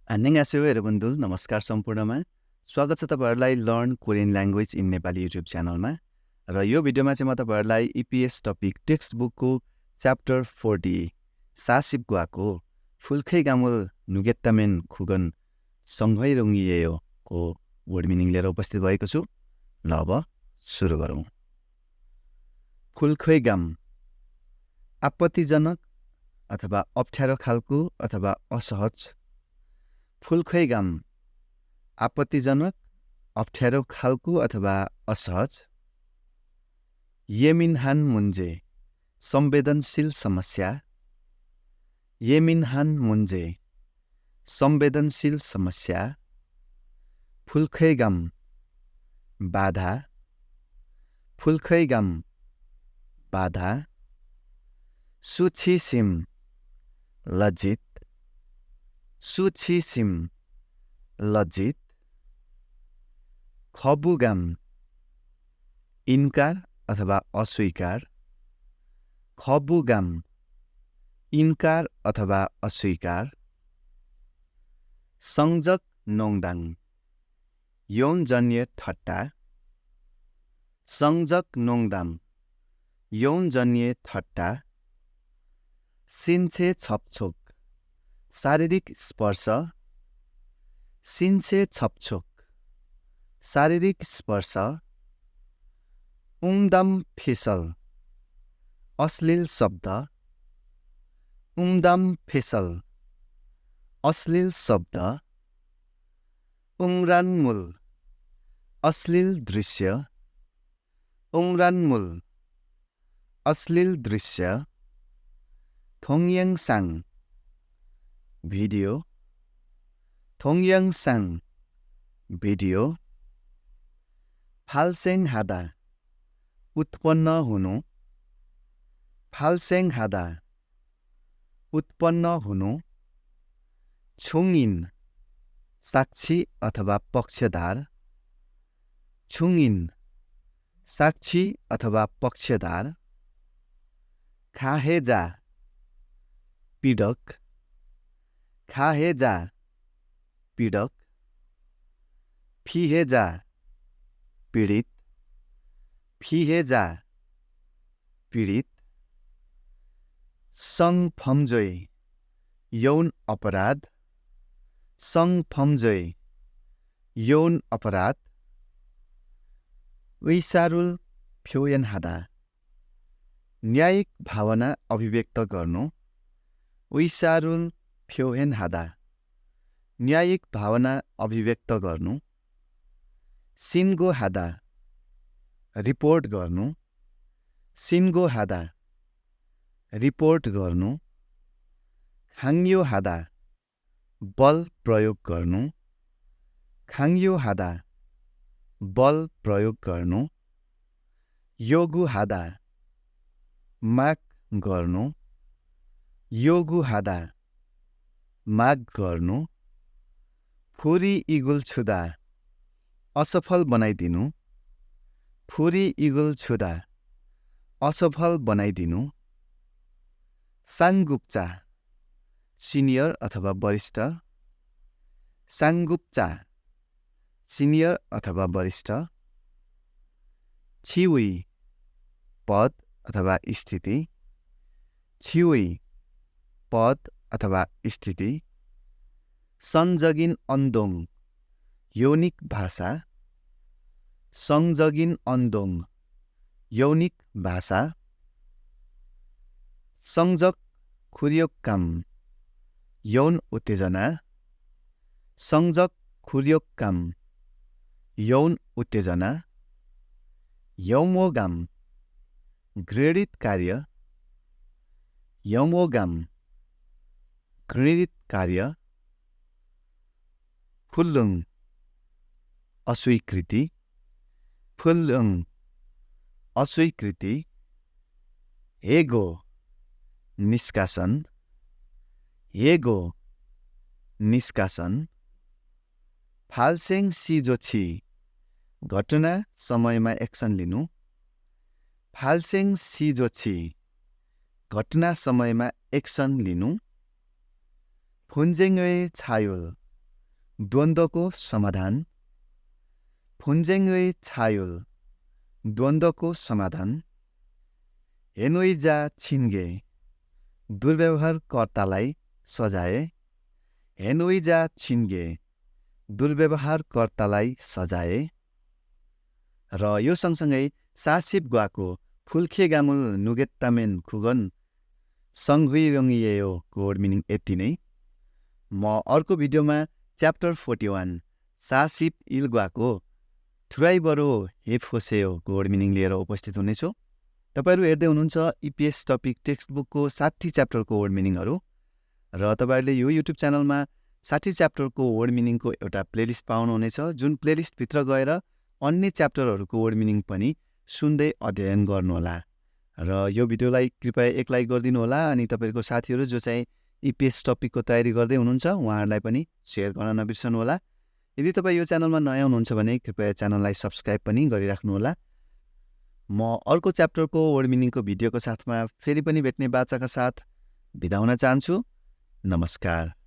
안녕하세요 여러분들 नमस्कार सम्पूर्णमा स्वागत छ तपाईहरुलाई learn Korean language in Nepali YouTube च्यानलमा र यो भिडियोमा चाहिँ म तपाईहरुलाई EPS टपिक टेक्स्ट बुकको च्याप्टर 40 사십과को 불쾌감을 느꼈다면 그건 성희롱이에요 को वर्ड मिनिङ लिएर उपस्थित भएको छु। ल अब सुरु गरौँ। 불쾌감 आपत्तिजनक अथवा अप्ठ्यारो खालको अथवा असहज। 불쾌감 आपत्तिजनक अप्ठ्यारो खालको अथवा असहज। 예민한 문제 संवेदनशील समस्या। 예민한 문제 संवेदनशील समस्या। 불쾌감 बाधा। 불쾌감 बाधा। 수치심 लज्जित। 수치심 लज्जित। 거부감 इन्कार अथवा अस्वीकार। 거부감 इन्कार अथवा अस्वीकार। संजक नोङदाङ यौनजन्य ठट्टा। संजक नोङदाङ यौनजन्य ठट्टा। सिन्छे छपछोक शारीरिक स्पर्श। सिन्छे छपछोक शारीरिक स्पर्श। उम्दम फिसल अश्लील शब्द। उम्दम फिसल अश्लील शब्द। उङ्रानमुल अश्लील दृश्य। उङ्रानमुल अश्लील दृश्य। 동영상 भिडियो। 동영상 भिडियो। 발생하다 उत्पन्न हुनु। 발생하다 उत्पन्न हुनु। 증인 साक्षी अथवा पक्षधार। 증인 साक्षी अथवा पक्षधार। 가해자 पीडक। 가해자 पीडक। 피해자 पीडित। 피해자 पीडित। 성범죄 यौन अपराध। 성범죄 यौन अपराध। 의사를 표현하다 न्यायिक भावना अभिव्यक्त गर्नु। 의사를 표현하다 न्यायिक भावना अभिव्यक्त गर्नु। 신고하다 रिपोर्ट गर्नु। 신고하다 रिपोर्ट गर्नु। 강요하다 बल प्रयोग गर्नु। 강요하다 बल प्रयोग गर्नु। 요구하다 माग गर्नु। 요구하다 माग गर्नु। फुरी इगुल छुदा असफल बनाइदिनु। फुरी इगुल छुदा असफल बनाइदिनु। साङ्गुप्चा सिनियर अथवा वरिष्ठ। साङ्गुप्चा सिनियर अथवा वरिष्ठ। छिउई पद अथवा स्थिति। छिउई पद अथवा स्थिति। संजगिन अन्दोङ यौनिक भाषा। संजगिन अन्दोङ यौनिक भाषा। संजक खुर्योक्काम यौन उत्तेजना। संजक खुर्योक्काम यौन उत्तेजना। यौमोगाम घृणित कार्य। यौमोगाम घृणित कार्य। फुल्लुङ अस्वीकृति। फुल्लुङ अस्वीकृति। हेगो निष्कासन। हेगो निष्कासन। फाल्सेङ सिजोछि घटना समयमा एक्सन लिनु। फाल्सेङ सिजोछि घटना समयमा एक्सन लिनु। फुन्जेङ्वे छायोल द्वन्द्वको समाधान फुन्जेङ्वे छायुल द्वन्द्वको समाधान हेनोइजा छिन्गे दुर्व्यवहारकर्तालाई सजाय हेनोइजा छिन्गे दुर्व्यवहारकर्तालाई सजाए र यो सँगसँगै सासिप ग्वाको 불쾌감을 느꼈다면 그건 성희롱이에요 को वर्ड मिनिङ यति नै। म अर्को भिडियोमा च्याप्टर 41 सासिप इल्ग्वाको थुराइबरो हेफोसेयो को वर्ड मिनिङ लिएर उपस्थित हुनेछु। तपाईहरु हेर्दै हुनुहुन्छ EPS टपिक टेक्स्ट बुकको 60 च्याप्टरको वर्ड मिनिङहरु र तपाईहरुले यो युट्युब च्यानलमा 60 च्याप्टरको वर्ड मिनिङको एउटा प्लेलिस्ट पाउनुहुनेछ, जुन प्लेलिस्ट भित्र गएर अन्य च्याप्टरहरुको वर्ड मिनिङ पनि सुन्दै अध्ययन गर्नुहोला। र यो भिडियोलाई कृपया एक लाइक गरिदिनु होला अनि तपाईहरुको साथीहरु जो चाहिँ EPS टपिकको तयारी गर्दै हुनुहुन्छ उहाँहरुलाई पनि शेयर गर्न नबिर्सनु होला। यदि तपाई यो च्यानलमा नयाँ हुनुहुन्छ भने कृपया च्यानललाई सब्स्क्राइब पनि गरिराख्नु होला। म अर्को च्याप्टरको वर्ड मिनिङको भिडियोको साथमा फेरि पनि भेट्ने बाचाका साथ बिदा हुन चाहन्छु। नमस्कार।